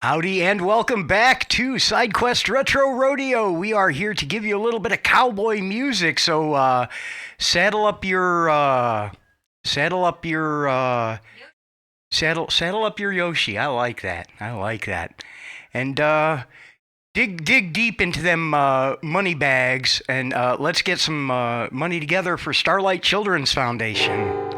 Howdy and welcome back to SideQuest Retro Rodeo. We are here to give you a little bit of cowboy music, so saddle up your Yoshi. I like that. And dig deep into them money bags, and let's get some money together for Starlight Children's Foundation.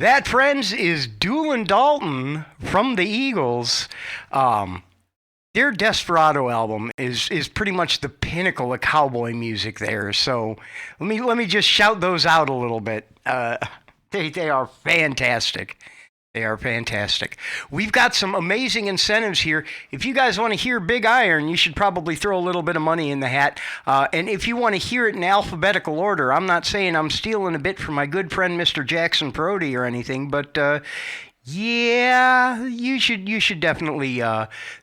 That, friends, is Doolin Dalton from the Eagles. Their Desperado album is pretty much the pinnacle of cowboy music there. So let me just shout those out a little bit. They are fantastic. They are fantastic. We've got some amazing incentives here. If you guys want to hear Big Iron, you should probably throw a little bit of money in the hat. And if you want to hear it in alphabetical order, I'm not saying I'm stealing a bit from my good friend Mr. Jackson Brody or anything, but yeah, you should definitely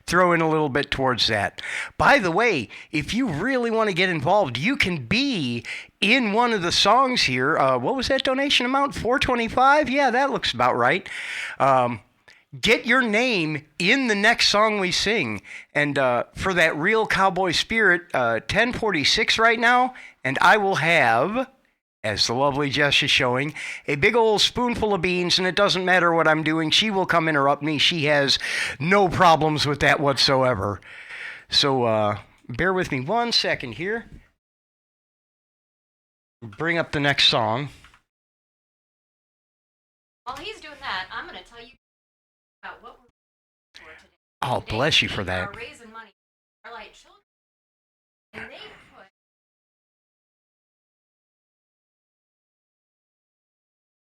throw in a little bit towards that. By the way, if you really want to get involved, you can be in one of the songs here. What was that donation amount? $4.25? Yeah, that looks about right. Get your name in the next song we sing. And for that real cowboy spirit, 1046 right now, and I will have as the lovely Jess is showing, a big old spoonful of beans, and it doesn't matter what I'm doing. She will come interrupt me. She has no problems with that whatsoever. So bear with me 1 second here. Bring up the next song. While he's doing that, I'm going to tell you about what we're for today. Oh, Today bless you for we that. are raising money for Starlight children, and they put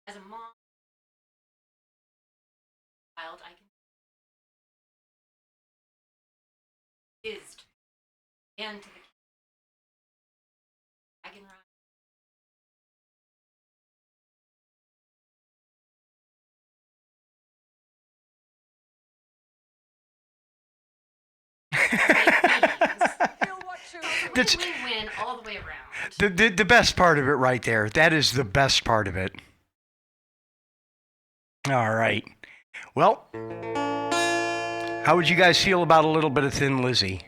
as a mom child, I can is and to the kid. I can run. That's win all the way around. The best part of it right there. That is the best part of it. All right. Well, how would you guys feel about a little bit of Thin Lizzy?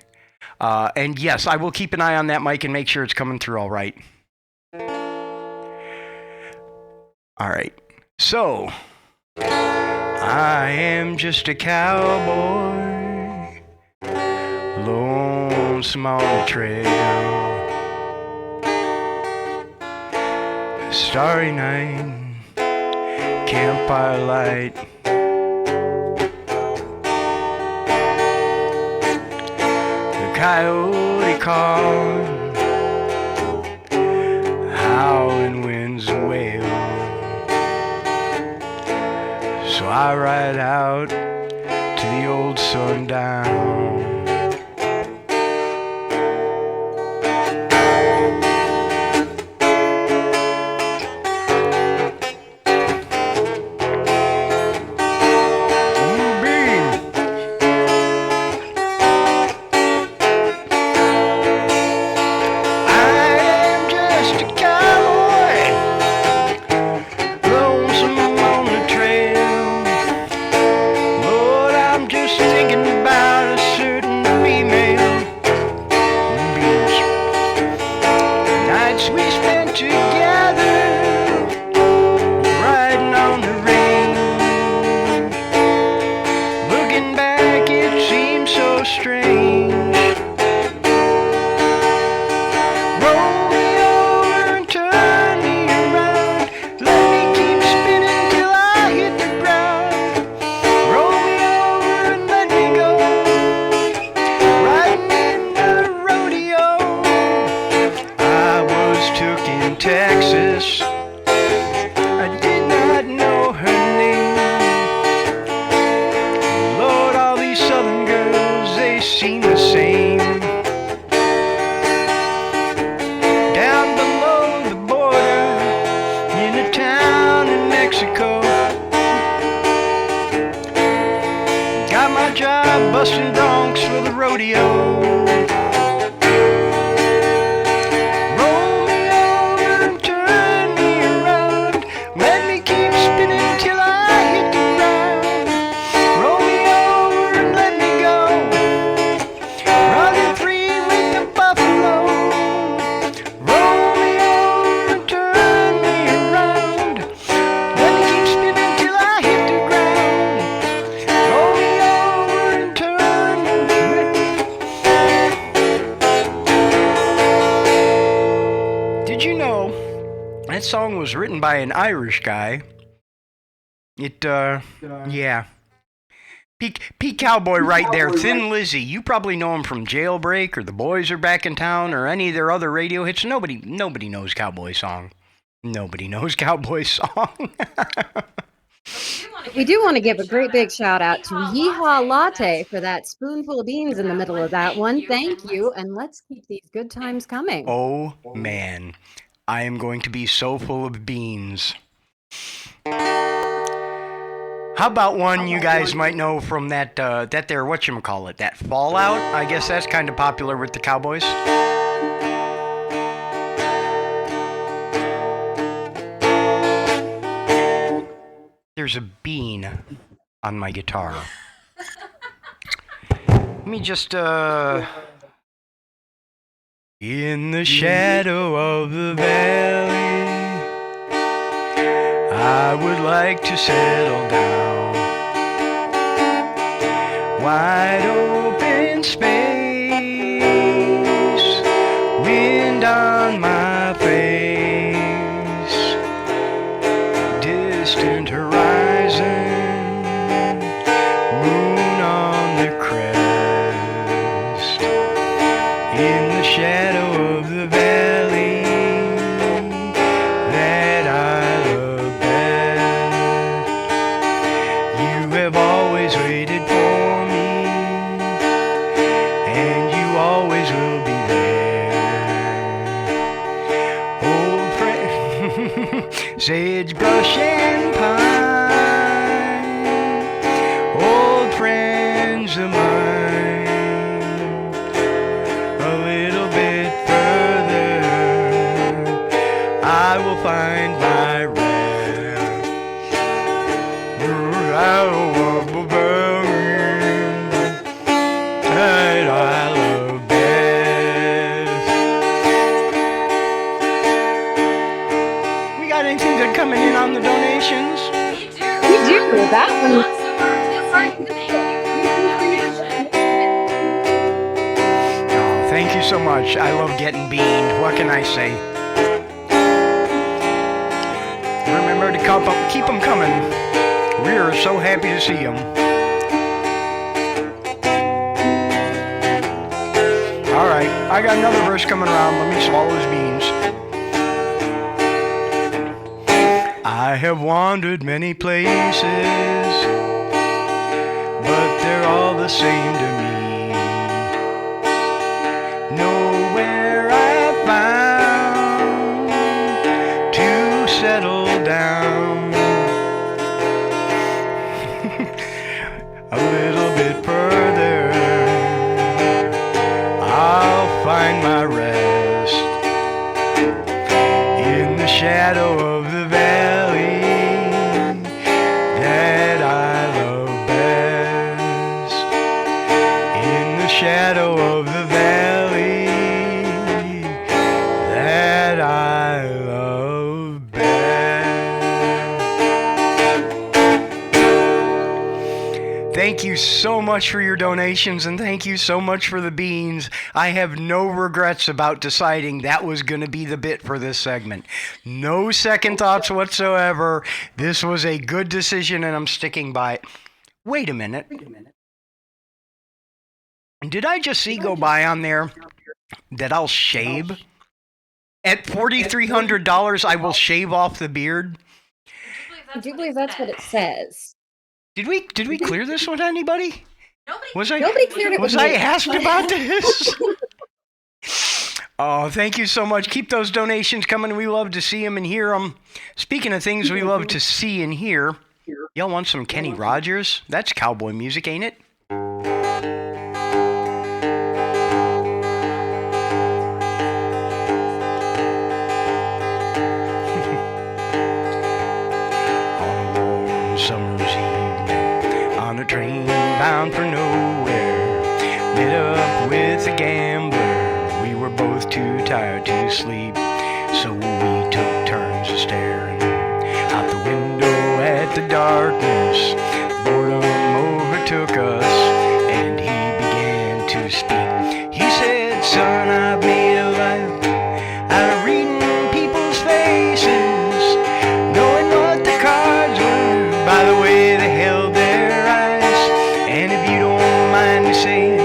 And yes, I will keep an eye on that mic and make sure it's coming through all right. All right. So, I am just a cowboy, lonesome on the trail. Starry night, campfire light. The coyote call, howling winds wail. So I ride out to the old sundown. Busting broncs for the rodeo. Roll me over and turn me around. Let me keep spinning till I hit the ground. Roll me over and let me go. Running free with the buffalo. Roll me over and turn me around. Let me keep spinning till I hit the ground. Roll me over and turn. Did you know that song was written by an Irish guy? Yeah. Pete Cowboy right there, Thin Lizzy. You probably know him from Jailbreak or The Boys Are Back in Town or any of their other radio hits. Nobody knows Cowboy song. Nobody knows Cowboy song. We do want to give a great big shout out to Yeehaw Latte for that spoonful of beans in the middle of that one. Thank you, and let's keep these good times coming. Oh, man. I am going to be so full of beans. How about one you guys might know from that there, whatchamacallit, that Fallout? I guess that's kind of popular with the Cowboys. There's a bean on my guitar. Let me just, in the shadow of the valley, I would like to settle down. Wide open space, wind on my face, distant horizon, moon on the crest, in the shadow of the valley that I love best. You have always waited for me, and you always will be there. Old friend, sagebrush and pine, old friends of mine. A little bit further, I will find my rest. That I love best. We got anything good coming in on the donations? We do. We do. That one. Lots of thank you for your donation. Oh, thank you so much. I love getting beaned. What can I say? Remember to keep them coming. We are so happy to see them. All right, I got another verse coming around. Let me swallow his beans. I have wandered many places, but they're all the same to me. Nowhere I found to settle down. A little bit further, I'll find my rest in the shadow of the valley that I love best. In the shadow of the valley that I love best. Thank you so much for your donations, and thank you so much for the beans. I have no regrets about deciding that was going to be the bit for this segment. No second thoughts whatsoever. This was a good decision, and I'm sticking by it. Wait a minute. Did I just see go by on there that I'll shave? At $4,300, I will shave off the beard. I do believe that's what it says. Did we clear this with anybody? Nobody cleared it Was with I me. asked about this? Oh, thank you so much. Keep those donations coming. We love to see them and hear them. Speaking of things we love to see and hear, y'all want some Kenny Rogers? That's cowboy music, ain't it? On a warm summer's evening, on a train bound for nowhere, met up with a gambler. We were both too tired to sleep, so we took turns staring out the window at the darkness. Boredom overtook us, and he began to speak. He said, "Son, I've made a life out of reading people's faces, knowing what the cards were by the way they held their eyes. And if you don't mind me saying,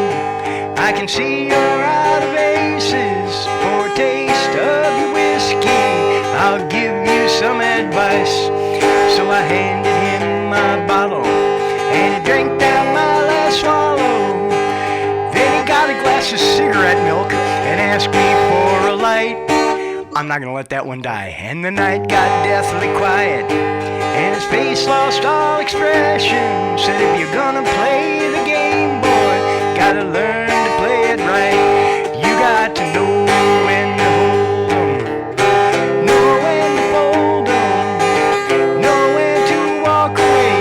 I can see you're out of aces. For a taste of your whiskey, I'll give you some advice." So I handed him my bottle, and he drank down my last swallow. Then he got a glass of cigarette milk and asked me for a light. I'm not gonna let that one die. And the night got deathly quiet, and his face lost all expression. Said, "If you're gonna play the game, boy, gotta learn to play it right. You got to know when to hold 'em, know when to fold 'em, know when to walk away,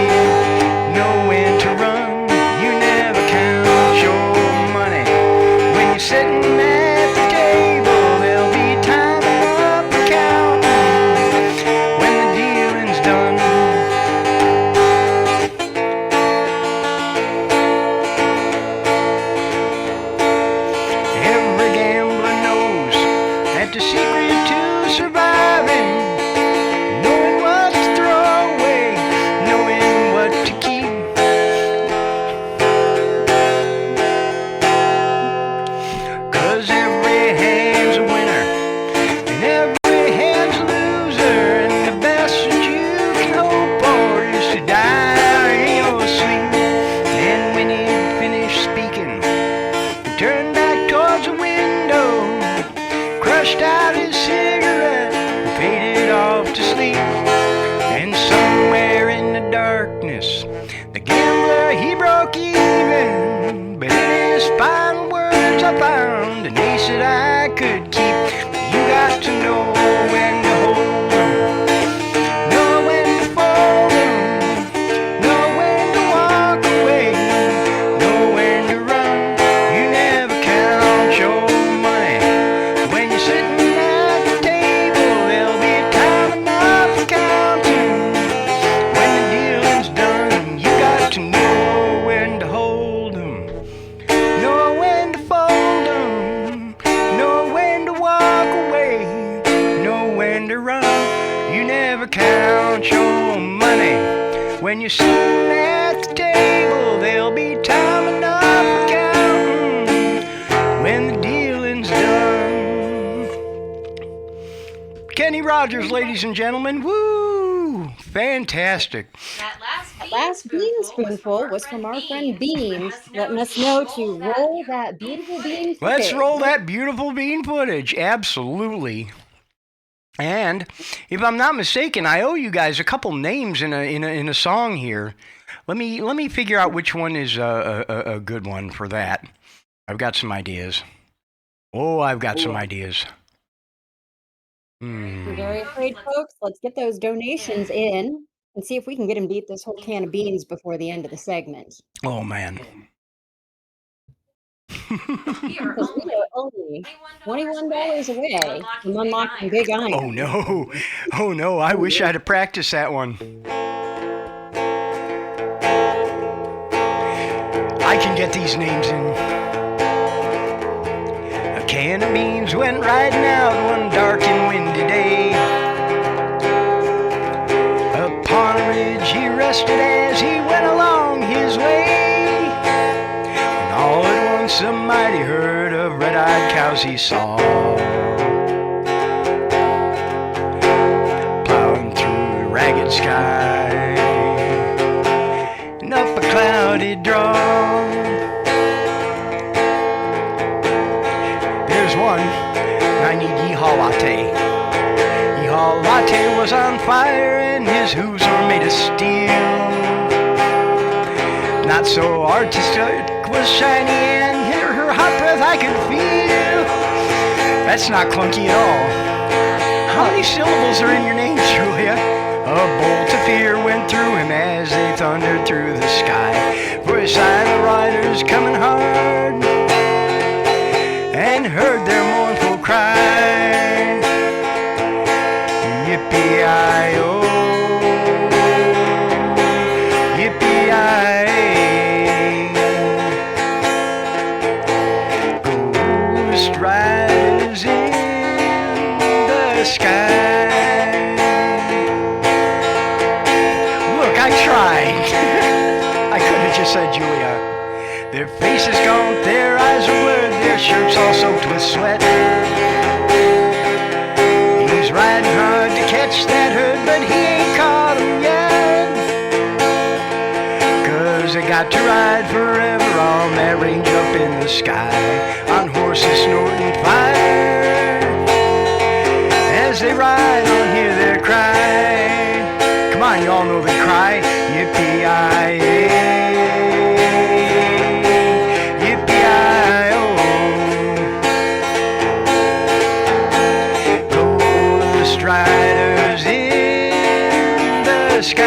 know when to run. You never count your money when you're sitting at the table. There'll be time enough for counting when the dealing's done. pushed out his cigarette and faded off to sleep. And somewhere in the darkness, the gambler, he broke even. But in his final words I found an ace that I could keep. You got to know when to hold 'em, know when to fold 'em, know when to walk away, know when to run. You never count your money. When you're sitting at the table, there'll be time enough for counting. When the dealing's done, you got to know when to hold 'em, know when to fold 'em, know when to walk away, know when to run. You never count your money. When you're sitting at the table, there'll be time enough for counting. When the dealing's done. Kenny Rogers, ladies and gentlemen. Woo! Fantastic. That Last bean spoonful was from our friend Beans, letting us know to roll that beautiful bean Let's footage. roll that beautiful bean footage. Absolutely. And if I'm not mistaken, I owe you guys a couple names in a song here. Let me figure out which one is a good one for that. I've got some ideas. Oh, I've got some ideas. We're very afraid, folks. Let's get those donations in and see if we can get him to eat this whole can of beans before the end of the segment. Oh man. We are Because we are only $21 away from unlocking Big Iron. Oh no. Oh no. I wish I'd have practiced that one. I can get these names in. A can of beans went riding out one dark and windy day. Upon a ridge he rested as he went along his way. When all at once a mighty herd of red-eyed cows he saw, plowing through the ragged sky and up a cloudy draw. There's one, and I need Yeehaw Latte. Yeehaw Latte was on fire and his hooves were made of steel. Not so artistic was shiny and her hot breath I could feel. That's not clunky at all. How many syllables are in your name, Julia? A bolt of fear went through him as they thundered through the sky. For he saw the riders coming hard and heard their mournful cry. Yippee-I-oh, yippee-I-oh. Ghost riders in the sky. Look, I tried. I could have just said Julia. Their faces gaunt, their eyes are blurred, their shirts all soaked with sweat. He's riding hard to catch that herd, but he ain't caught 'em yet. 'Cause they got to ride forever on that range up in the sky, on horses snorting fire. As they ride on, hear their cry. Come on, y'all know they cry. Yippee-I-oh. Riders in the sky.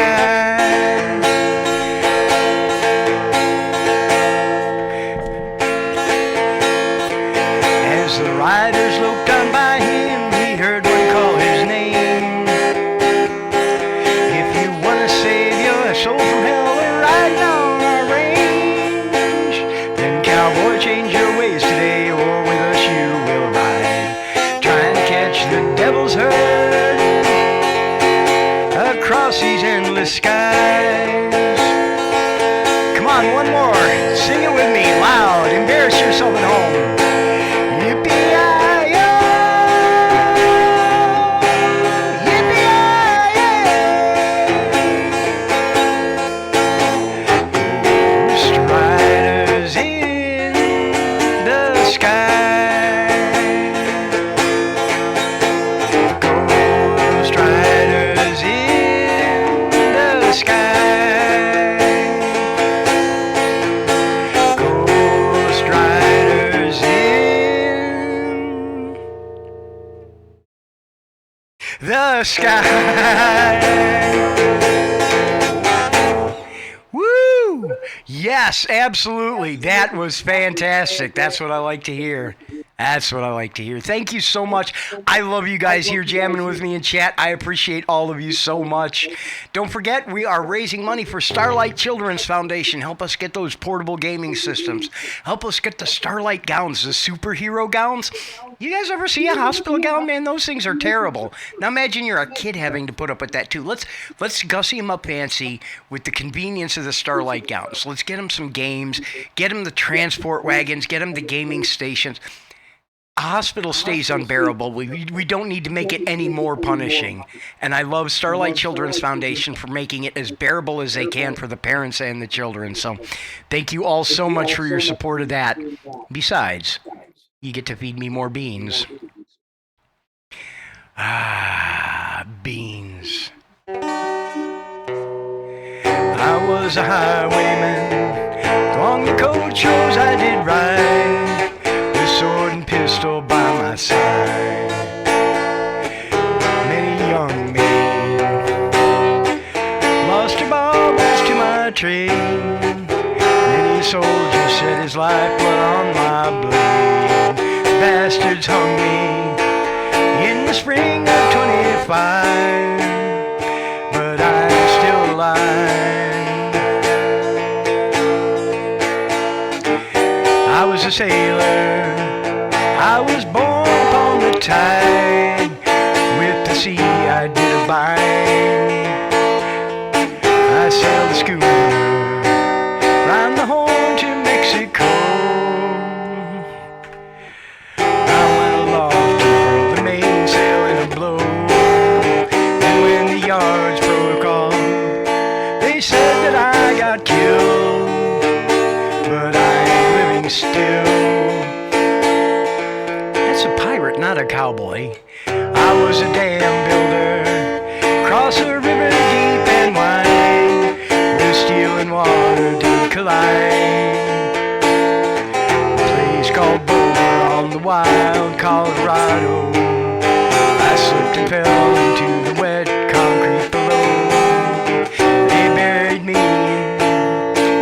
As the riders loped on by him, he heard one call his name. If you want to save your soul from hell, we're riding on our range. Then cowboy, change your ways today, or with us you will ride. Trying to catch the devil's herd across these endless skies. Come on, one more. Sing it with me loud. Embarrass yourself at home. Yippee-I-oh, yippee-I-oh. Ghost riders in the sky. the sky. Woo! Yes, absolutely. That was fantastic. That's what I like to hear. That's what I like to hear. Thank you so much. I love you guys here jamming with me in chat. I appreciate all of you so much. Don't forget, we are raising money for Starlight Children's Foundation. Help us get those portable gaming systems. Help us get the Starlight gowns, the superhero gowns. You guys ever see a hospital gown, man? Those things are terrible. Now imagine you're a kid having to put up with that too. Let's gussy them up fancy with the convenience of the Starlight gowns. Let's get them some games, get them the transport wagons, get them the gaming stations. A hospital stays unbearable. We don't need to make it any more punishing. And I love Starlight Children's Foundation for making it as bearable as they can for the parents and the children. So thank you all so much for your support of that. Besides, you get to feed me more beans. Ah, beans. I was a highwayman. Along the coach roads I did ride. Sword and pistol by my side. Many young men lost their baubles to my trade. Many soldiers set his lifeblood on my blade. Bastards hung me in the spring of 25, but I'm still alive. I was a sailor, I was born upon the tide. With the sea I did abide. I sailed the schooner round the Horn to Mexico. I went aloft to furl the mainsail in a blow. And when the yards broke off, they said that I got killed. But I'm living still. That's a pirate, not a cowboy. I was a dam builder, cross a river deep and wide, where steel and water did collide. A place called Boulder on the wild Colorado. I slipped and fell into the wet concrete below. They buried me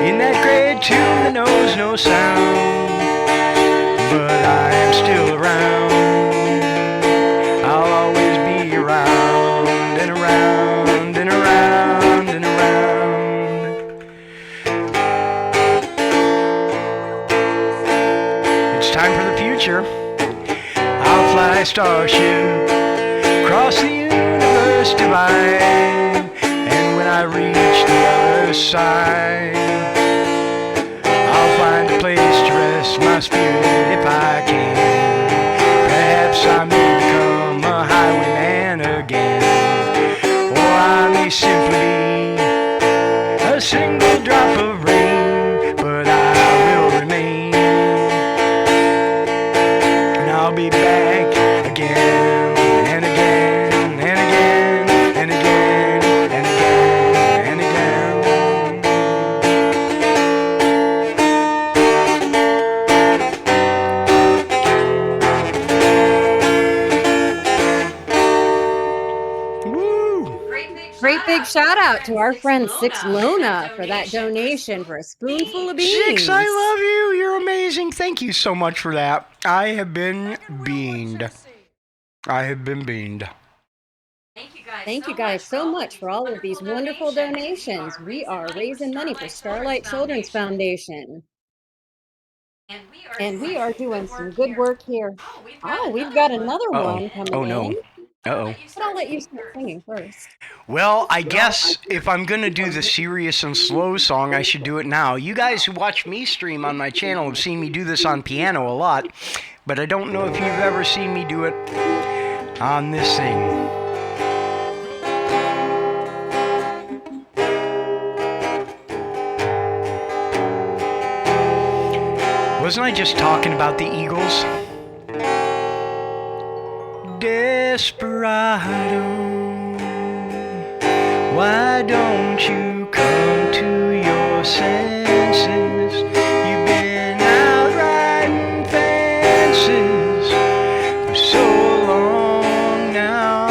in that great tomb that knows no sound. But I am still around. I'll always be around and around and around and around. It's time for the future. I'll fly a starship across the universe divide. And when I reach the other side, I'll find a place to rest my spirit if I can. Perhaps I may become a highwayman again, or I may simply be a single drop of rain, but I will remain, and I'll be back again and again and again and again and again and again. Great big shout out to our friend Six Lona for that donation for a spoonful of beans. Six, I love you. You're amazing. Thank you so much for that. I have been beamed. I have been beamed. Thank you guys so much for all of these wonderful donations. We are raising money for Starlight Children's Foundation. And we are doing some good work here. Oh, we've got another one coming Oh no. in. Uh-oh. But I'll let you start singing first. Well, I guess if I'm going to do the serious and slow song, I should do it now. You guys who watch me stream on my channel have seen me do this on piano a lot, but I don't know if you've ever seen me do it on this thing. Wasn't I just talking about the Eagles? Desperado, why don't you come to your senses? You've been out riding fences for so long now.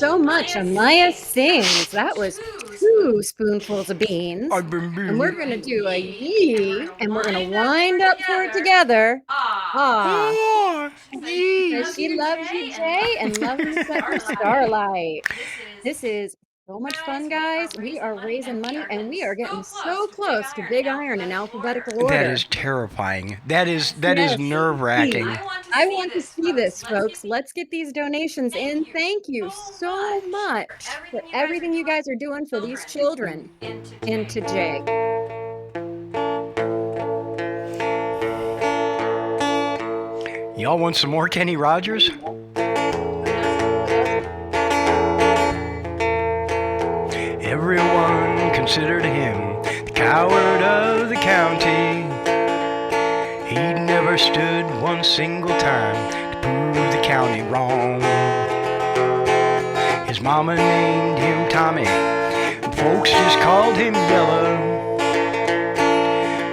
so much. Amaya sings. That was 2 spoonfuls of beans. And we're going to do a yee, and we're going to wind up for it together. Ah. Oh, Because she loves you, Jay, and loves you such, Starlight. This is so much fun, guys. We are raising money, and we are getting so close to Big Iron in alphabetical order. that is terrifying. That is Yes, nerve-wracking. I want to see this, folks. Let's get these donations in. Thank you so much for everything you guys are doing for these children and to Jay. Y'all want some more Kenny Rogers? Everyone considered him the coward of the county. He never stood one single time to prove the county wrong. His mama named him Tommy, and folks just called him Yellow.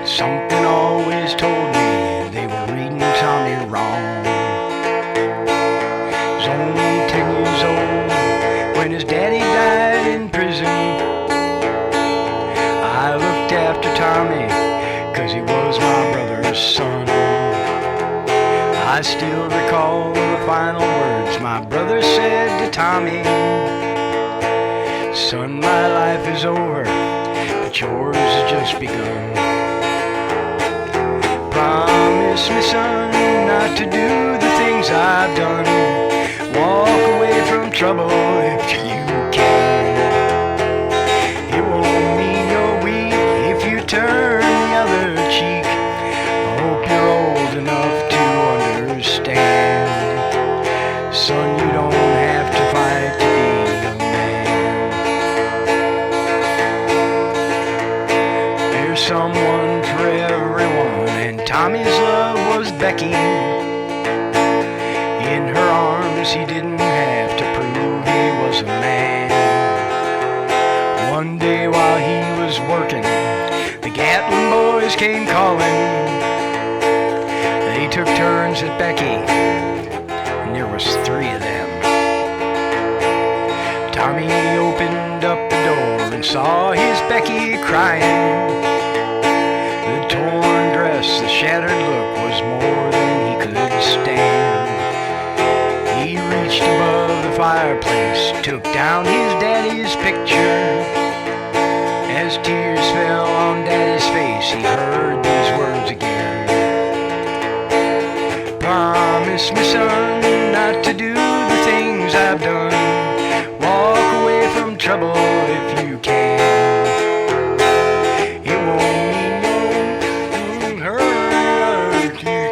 Something always told me they were reading Tommy wrong. He was only 10 years old when his daddy died in prison. I looked after Tommy 'cause he was my brother's son. I still recall the final words my brother said to Tommy. Son, my life is over, but yours has just begun. Promise me, son, not to do the things I've done. Walk away from trouble if you can. It won't mean you're weak if you turn the other cheek. I hope you're old enough to understand. Son, you don't have to fight to be a man. There's someone for everyone, and Tommy's love was Becky. In her arms he didn't have to prove he was a man. One day while he was working, the Gatlin boys came calling. They took turns at Becky, and there was 3 of them. Tommy opened up the door and saw his Becky crying. The torn dress, the shattered look was more than he could stand. He reached above the fireplace, took down his daddy's picture. As tears fell on Daddy's face, he heard these words again. Promise me, son, not to do the things I've done. Walk away from trouble if you can. It won't mean you'll hurt you.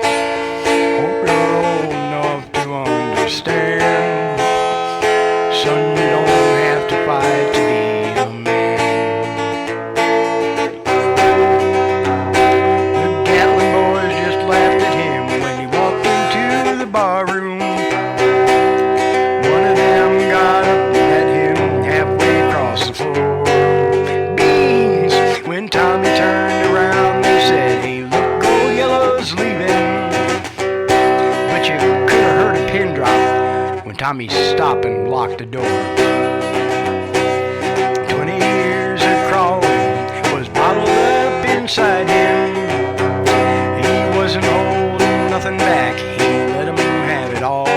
Hope you're old enough to understand. Son, you don't have to fight to be a man. The Gatlin boys just laughed at him when he walked into the barroom. One of them got up and met him halfway across the floor. Beans! When Tommy turned around, they said, hey, look, Gold Yellow's leaving. But you could have heard a pin drop when Tommy stopped and locked the door. 20 years of crawling was bottled up inside him. He wasn't holding nothing back, he let him have it all.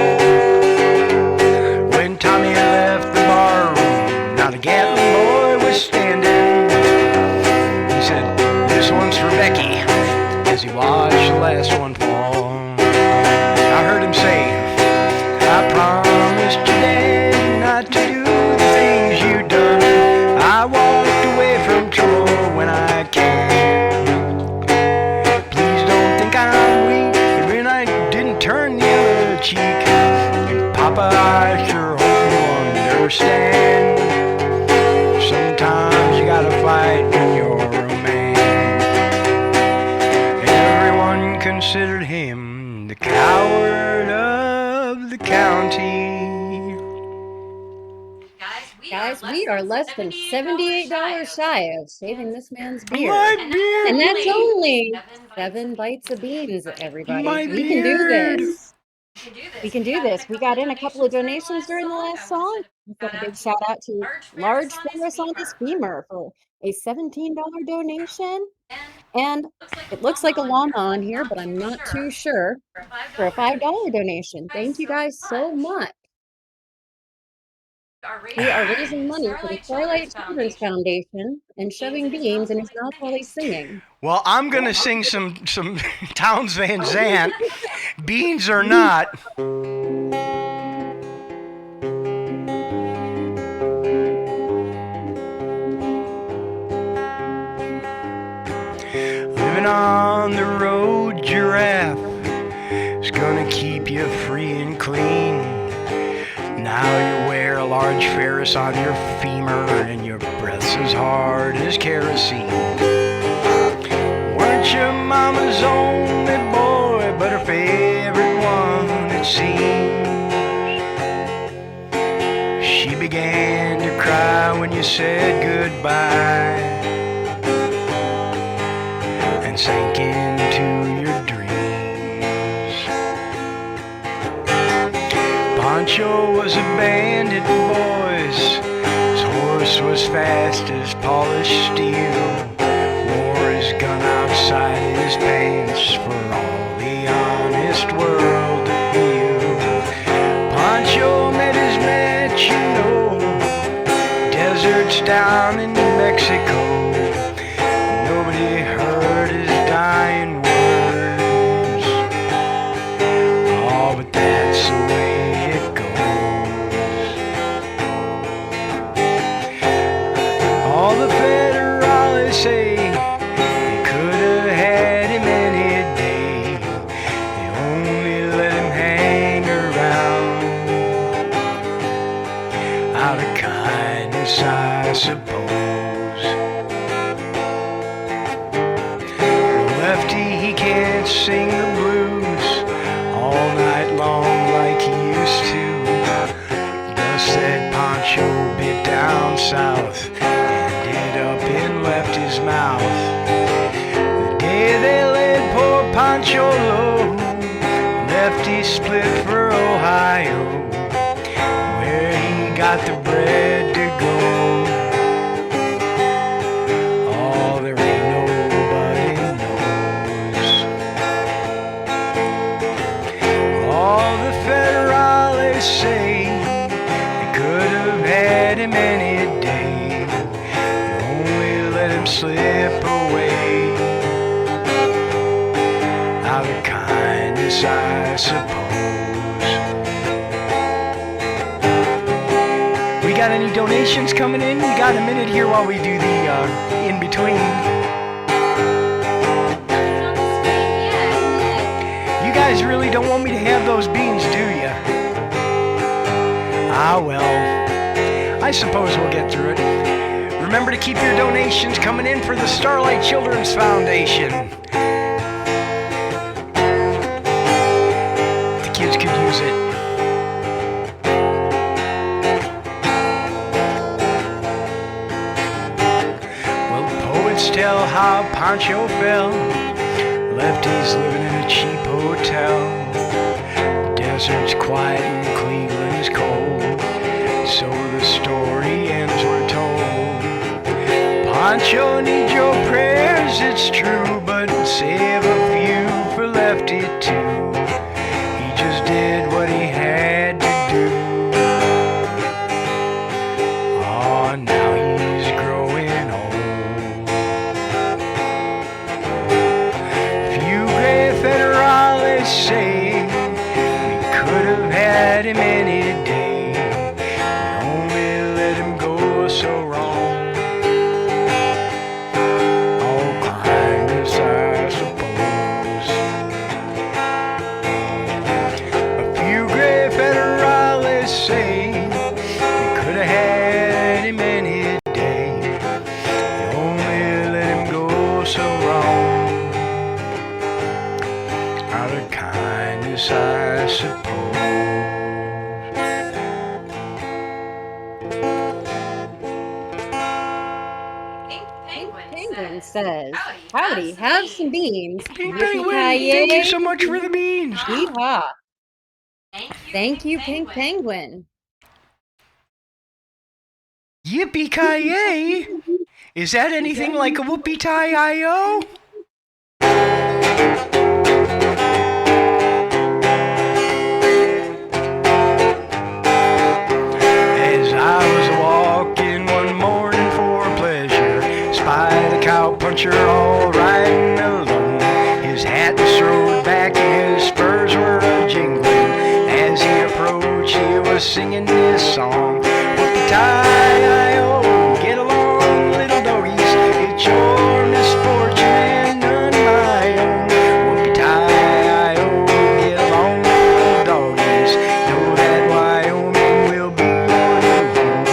When Tommy left the barroom, now the Gatlin boy was standing. He said, this one's for Becky, as he watched the last one fall. I heard him say, I promised you, Dad, not to do the things you done. I walked away from trouble when I can. Please don't think I'm weak when I didn't turn the other cheek. And Papa, I sure hope you understand. Sometimes you gotta fight when you're a man. Everyone considered him the coward of the county. Guys, we are less than $78 shy of saving this man's beard. My beard! And that's only 7 bites of beans, everybody. My We can do beard. this. We can do this. We got in a couple of donations during the last song. We've got a big shout out to Large Ferris on his Femur for a $17 donation. And it looks like a llama on here, but I'm not too sure, for a $5 donation. Thank you guys so much. We are raising money for the Starlight Children's Foundation and shoving beans in his mouth while he's singing. Well, I'm gonna sing some Towns Van Zandt, beans or not. Living on the road, giraffe is gonna keep you free and clean. Now you wear a large ferris on your femur and your breath's as hard as kerosene. Weren't your mama's only boy, but her favorite one, it seems. She began to cry when you said goodbye and sank into your dreams. Pancho was a bandit, boys. His horse was fast as polished steel. Wore his gun outside his pants for all the honest world to feel. Pancho met his match, you know, deserts down in Mexico. Nobody heard his dying words. Oh, but that's the way it goes. All the federales say they could have had him any day. They only let him hang around out of kindness, I suppose. Lefty, he can't sing the blues all night long like he used to. Thus said Pancho bit down south, ended up in Lefty's mouth. The day they laid poor Pancho low, Lefty split for Ohio, where he got the bread to go. Oh, there ain't nobody knows. All the federales say they could have had him any day. They only let him slip away out of kindness, I suppose. We got any donations coming in? We got a minute here while we do the in-between. You guys really don't want me to have those beans, do you? Ah, well, I suppose we'll get through it. Remember to keep your donations coming in for the Starlight Children's Foundation. The kids could use it. Well, the poets tell how Pancho fell. Lefty's living in a cheap hotel. Desert's quiet and Cleveland's cold. So the story ends, we're told. Pancho needs your prayers, it's true, but save a few for Lefty too. He just did what he had to do. Oh, now he's growing old. Few gray federales say we could have had him any day. We only let him go so wrong. All kindness, I suppose. A few gray federales say we could have had him any day. They only let him go so wrong. Out of kindness, I suppose. Penguin says, howdy, have some beans. Pink Penguin, thank you so much for the beans. Yeehaw. Thank you, Pink Penguin. Yippee-ki-yay! Is that anything like a whoopee-tie-I-O? As I was walking one morning for pleasure, spied a cowpuncher all riding alone. His hat was thrown back and his spurs were a-jingling. As he approached, he was singing this song. Whoopee-tie-I-O, get along, little doggies. It's your misfortune and none of my own. Whoopee-tie-I-O, get along, little doggies. Know that Wyoming will be your new home.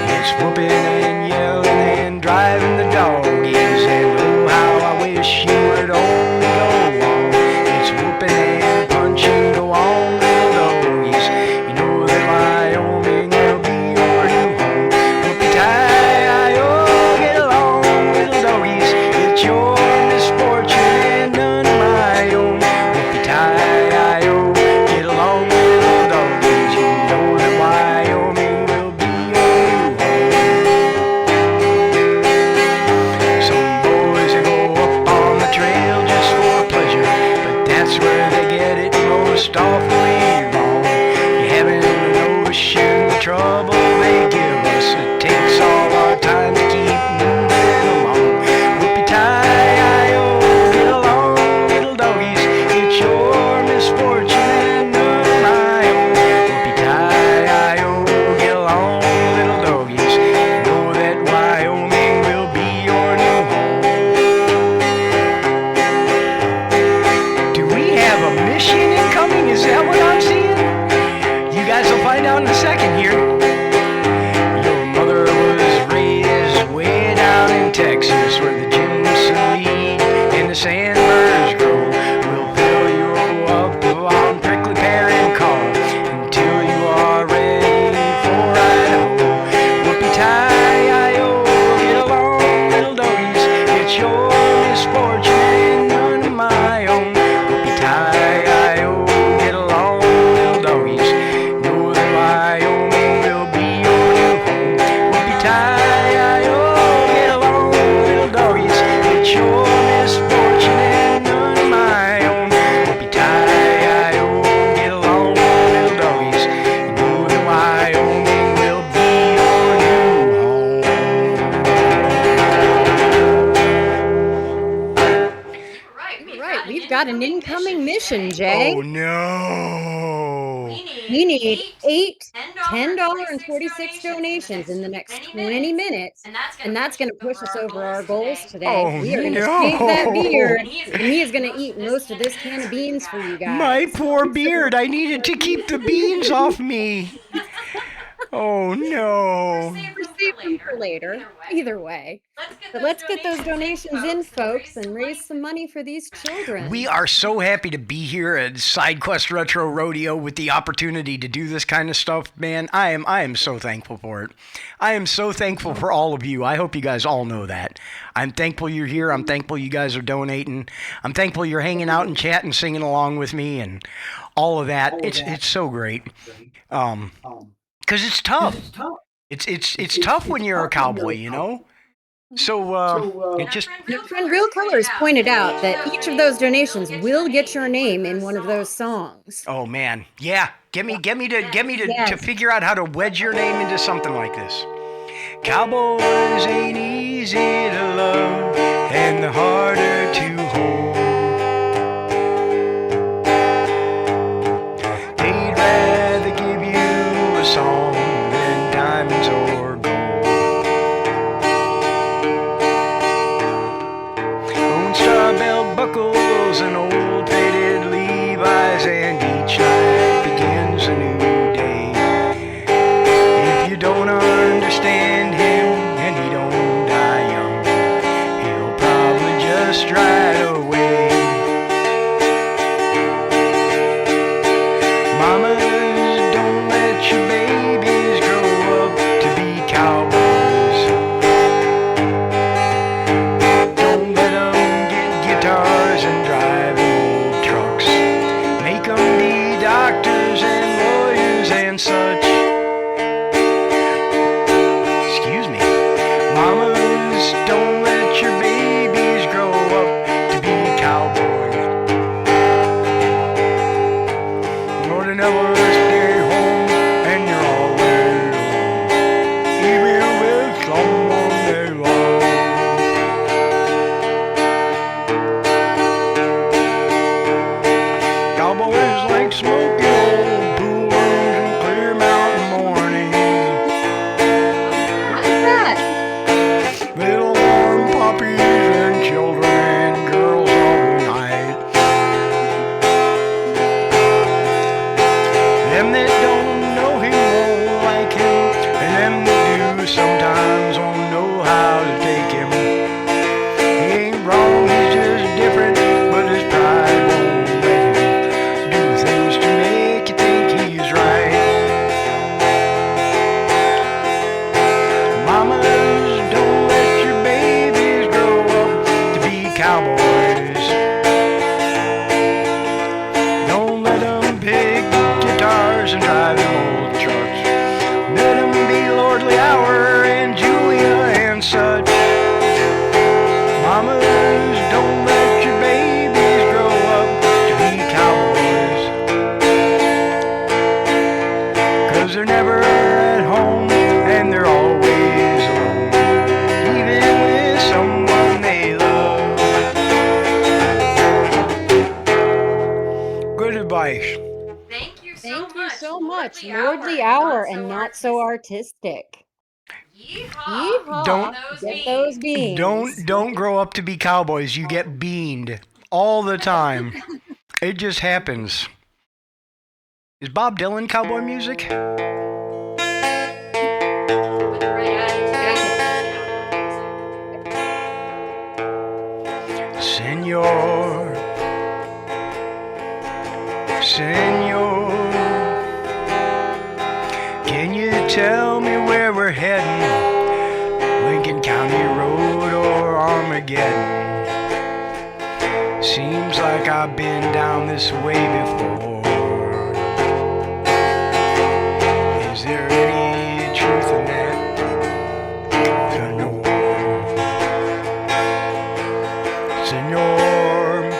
It's whooping and yelling and driving the doggies, and oh how I wish you would only go on. It's whooping and punching, go on, little doggies. You know that Wyoming will be your new home. Whoopee-tie-I-O, get along, little doggies. It's your misfortune and none of my own. Whoopee-tie-I-O, get along, little doggies. You know that Wyoming will be your new home. Some boys they go up on the trail just for pleasure, but that's where they get it most awfully wrong. You haven't notion the trouble they give us. It takes all our time to keep moving along. Whoopee-tie-I-O, get along, little doggies. It's your misfortune and none of my own. Whoopee-tie-I-O, get along, little doggies. Know that Wyoming will be your new home. Do we have a mission incoming? Is that what I'm seeing? You guys will find out in a second here. Your mother was raised way down in Texas, where the jimson and the sandbirds grow. We'll fill you up on prickly pear and corn until you are ready for Idaho. Whoopee-tie-I-O, get along, little doggies. It's your misfortune and none of my own. Whoopee-tie-I-O, get along, little doggies. Know that Wyoming will be your new home. Whoopee-tie-I-O, get along, little doggies. It's your misfortune and none of my own. Whoopee-tie-I-O, get along, little doggies. You know that Wyoming will be your new home. Right, we've got an incoming mission, Jay. Oh no! We need 8 $10.46 donations in the next 20 minutes, and that's going to push us over our goals today. Oh, We are going to no. shave that beard, and he is going to eat most of this can of beans for you guys. My poor beard! I needed to keep the beans off me. Oh no! We're saving them for later. Either way. But let's get those donations in, folks, and raise some money for these children. We are so happy to be here at SideQuest Retro Rodeo with the opportunity to do this kind of stuff, man. I am so thankful for it. I am so thankful for all of you. I hope you guys all know that. I'm thankful you're here. I'm thankful you guys are donating. I'm thankful you're hanging out and chatting, singing along with me, and all of that. It's so great. Because it's tough. It's tough when you're a cowboy, you know? So, it just... Your friend Real Colors pointed out that each of those donations will get your name in one of those songs. Oh, man. Yeah. Get me to figure out how to wedge your name into something like this. Cowboys ain't easy to love, and they're harder to hold. They'd rather give you a song than diamonds or gold. Own star belt buckles and old faded Levi's, and each night begins a new day. If you don't understand him, and he don't die young, don't let your babies grow up to be cowboys. Lord, they never stay home, and you're always alone, even with someone they love. Cowboys like smoky old pool rooms and clear mountain mornings. What's that? Little warm puppies and children and girls all night. Them that don't know him won't like him, and them that do sometimes won't know how to take him. He ain't wrong, he's just different, but his pride won't let him do things to make you think he's right. Mamas, don't let your babies grow up to be cowboys. Don't let them pick guitars and drive them old trucks. Let them be Lordly Hour and Julia and such. Mamas, don't let your babies grow up to be cowboys. 'Cause they're never at home and they're always alone, even with someone they love. Good advice. Thank you so Thank you much. so much. Lordly Hour and not so artistic. Yeehaw. Yeehaw. Don't- Get those beans. Don't grow up to be cowboys. You get beaned all the time. It just happens. Is Bob Dylan cowboy music? With the right attitude. Senor, Senor, can you tell me where we're heading? Lincoln County Road or Armageddon? Seems like I've been down this way before. Is there any truth in that? Senor, Senor,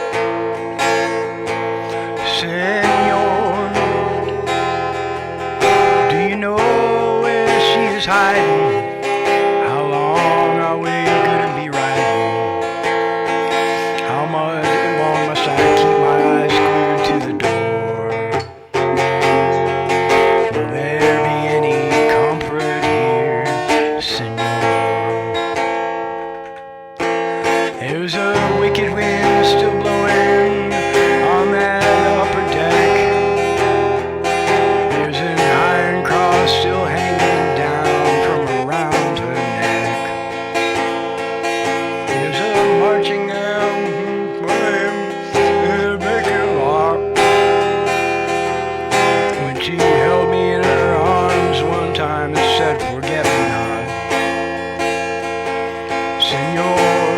Senor, do you know where she is hiding? How long are we gonna be riding? How much long must I keep my eyes glued to the door? Will there be any comfort here, Senor? There's a wicked wind still blowing on that upper deck. There's an iron cross still hanging down from around her neck. There's a marching flame in a vacant lock. When she held me in her arms one time and said, "Forget me not." Senor,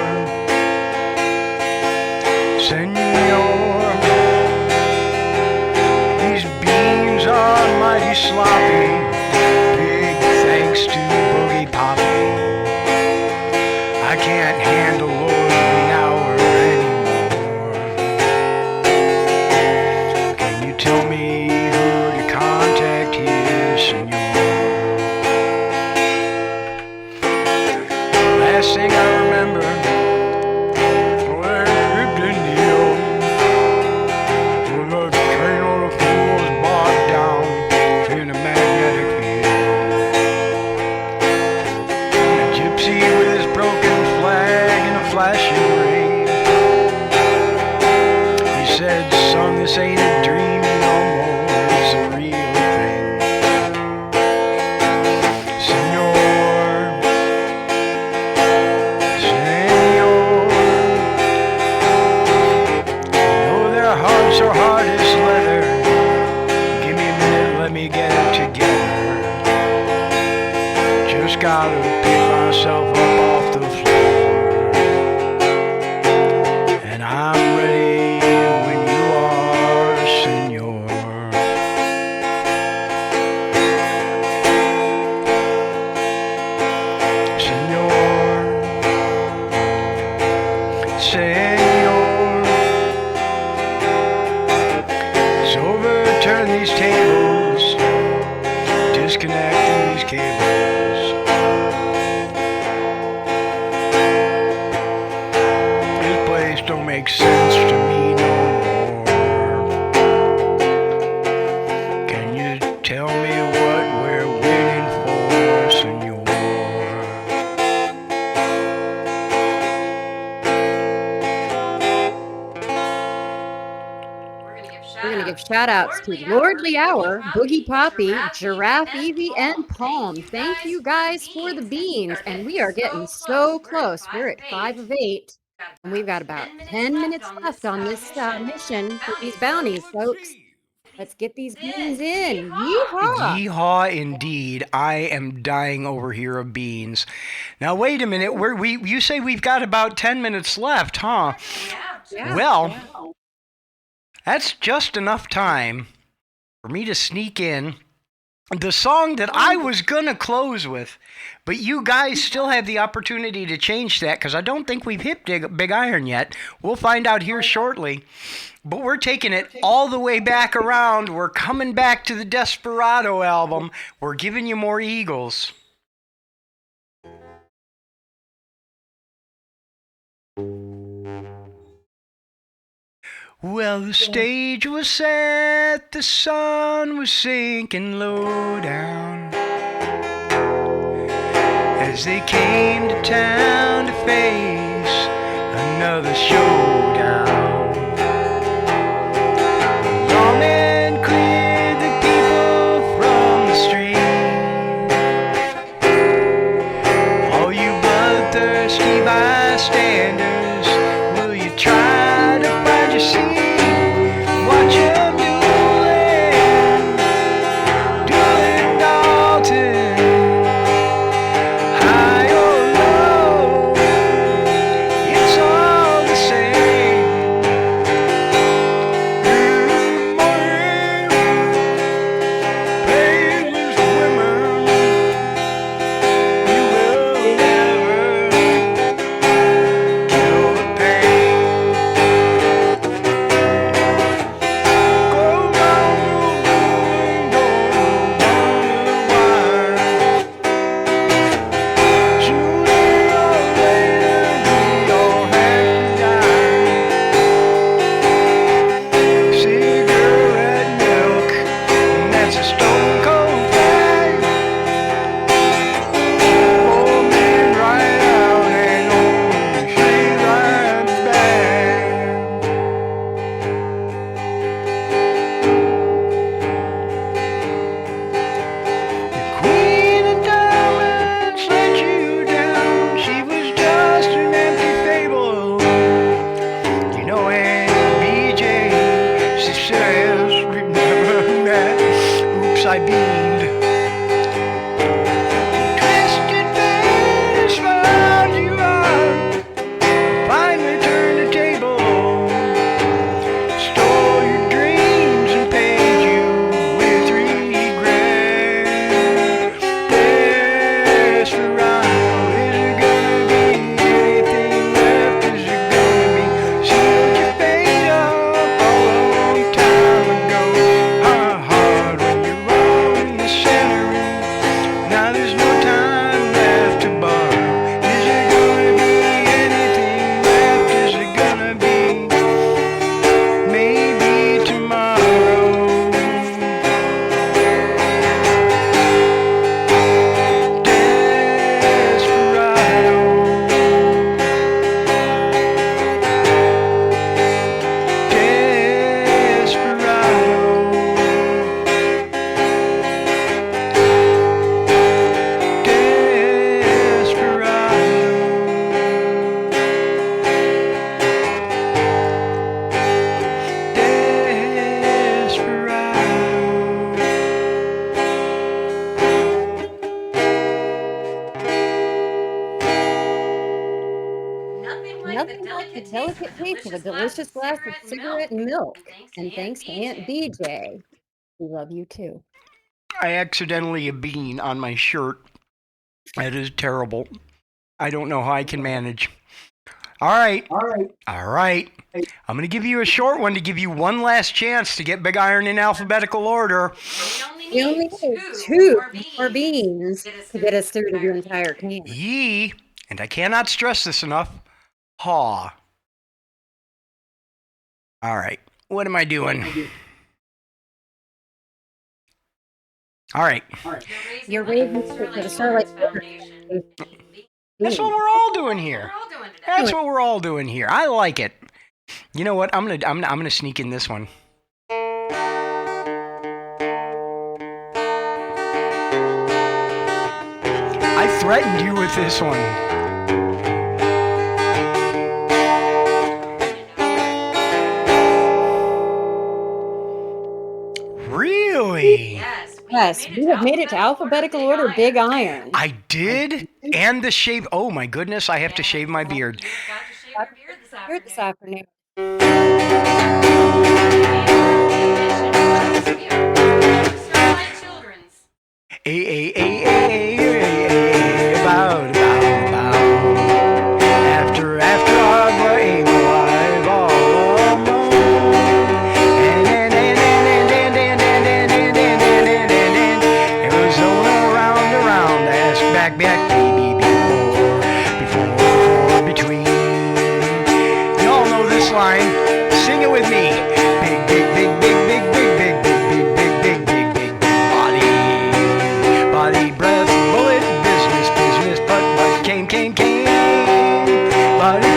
Senor, these beans are mighty sloppy. Big thanks to Boogie Poppy. I can't handle Lordly Hour anymore. Can you tell me who to contact here, Senor? Last thing I remember, flashing ring. He said, "Son, this ain't a dream no more, it's a real thing." Senor, Senor, I know their hearts are hard as leather. Give me a minute, let me get it together. Just gotta pick myself up off the floor. We're going to give shout outs to Lordly Hour, Boogie Poppy, Giraffe Evie, and Palm. Thank you guys for the beans. And we are getting so close. We're at 5 of 8. And we've got about 10 minutes left on this mission for these bounties, folks. Let's get these beans in. Yeehaw! Yeehaw indeed. I am dying over here of beans. Now wait a minute. You say we've got about 10 minutes left, huh? Yeah. Well, that's just enough time for me to sneak in the song that I was going to close with, but you guys still have the opportunity to change that because I don't think we've hit Big Iron yet. We'll find out here shortly. But we're taking it all the way back around. We're coming back to the Desperado album. We're giving you more Eagles. Well, the stage was set, the sun was sinking low down as they came to town to face another showdown. The lawmen cleared the people from the street. All you bloodthirsty bystanders, will you try to find your seat? Watch him doing Dalton, high or low, it's all the same. Morning, painless women, you will never kill the pain. Go down the wire. Sooner or later we all have to die. Cigarette milk, and that's a stone cold fact. Old man right out and old straight right back. Queen of Diamonds let you down. She was just an empty fable. You know, and BJ, she says we've never met. Oops, I beamed. Twisted fate has found you out. Finally turned the table. Stole your dreams and paid you with regret. Desperado, is it gonna be anything left? Is it gonna be sealed your fate up a long time ago? How hard when you're on the center. Now there's no time left to borrow. Is it gonna be anything left? Is it gonna be maybe tomorrow? Nothing like the delicate taste of a delicious glass of cigarette milk. And thanks to Aunt BJ. We love you too. I accidentally a bean on my shirt. That is terrible. I don't know how I can manage. All right. I'm going to give you a short one to give you one last chance to get Big Iron in alphabetical order. We only need two more beans to get us through the entire can. Yee, and I cannot stress this enough, haw. All right. What am I doing? All right. You're raising for the Starlight. That's what we're all doing here. We're all doing today. That's what we're all doing here. I like it. You know what? I'm gonna sneak in this one. I threatened you with this one. Really? Yes, we have made it to alphabetical order Big Iron. I did? And the shave. Oh my goodness, I have to shave my beard. You've got to shave your beard this Here afternoon. this afternoon. Starlight Children's. About. After Agua ain't alive all alone. Arizona around, ask back, baby, before, between. Y'all know this line. Sing it with me. Big body, breath, bullet, business, but came. Body,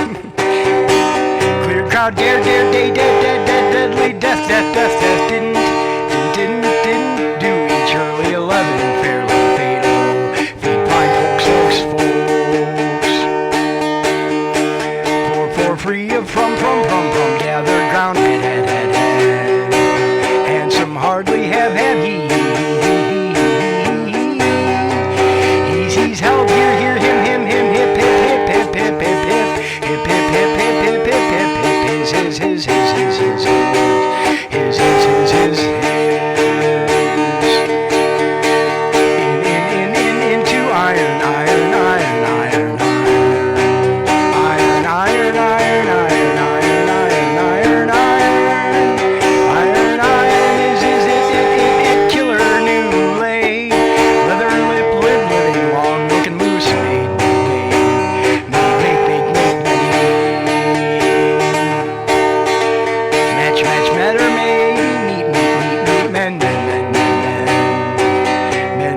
clear crowd, dare, deadly, death, didn't do each early 11, fairly fatal, feed blind folks, for free of from, gathered ground, head, and some hardly have he's held here, him, hip, his, into iron, is killer new lay, leather lip, living long, looking moose, match, matter, meet, men,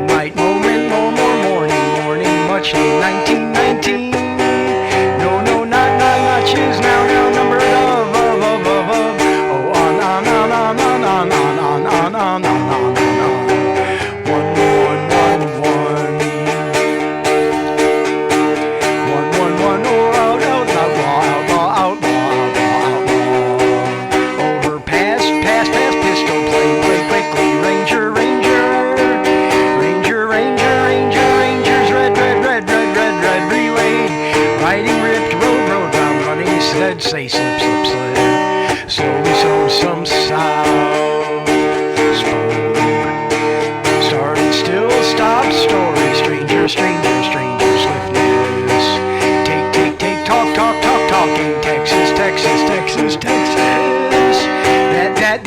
might, moment, more, morning, much, 1919, no, not notches, now, numbered of, oh, on, one, outlaw, over, pass, pistol, play, quickly, Rangers, red, relayed, riding, ripped, road, round, running, said, say, slip, slowly, so some sound spoke, started, still, stop, story, stranger, swiftness, take, talking, Texas, that,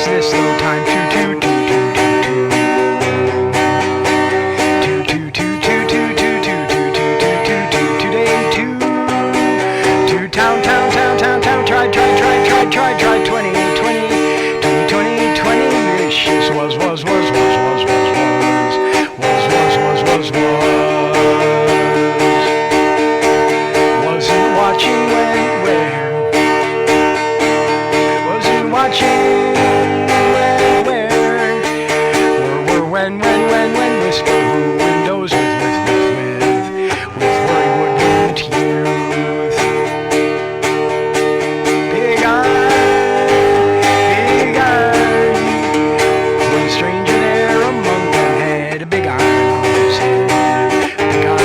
this slow time, try 2020 vicious was wasn't watching where wasn't watching where when whisper windows with worry woodland youth. Big iron, one stranger there among them had a big iron on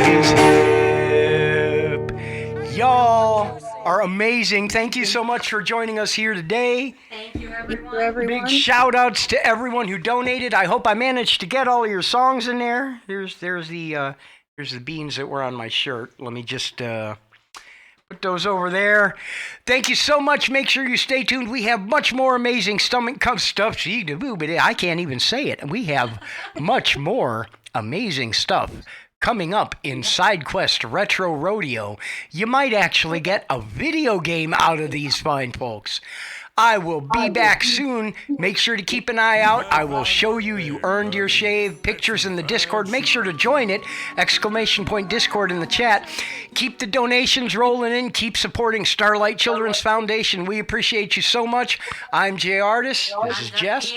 his hip. Y'all are amazing. Thank you so much for joining us here today. Thank you, everyone. Big shout outs to everyone who donated. I hope I managed to get all of your songs in there. Here's the beans that were on my shirt. Let me just put those over there. Thank you so much. Make sure you stay tuned. We have much more amazing stuff. I can't even say it. We have much more amazing stuff Coming up in Side Quest Retro Rodeo, you might actually get a video game out of these fine folks. I will be back soon. Make sure to keep an eye out. I will show you you earned your shave. Pictures in the Discord. Make sure to join it. Exclamation point Discord in the chat. Keep the donations rolling in. Keep supporting Starlight Children's Foundation. We appreciate you so much. I'm Jay Artis. This is Jess.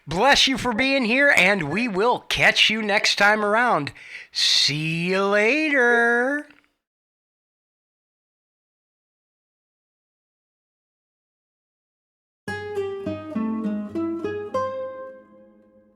Bless you for being here, and we will catch you next time around. See you later.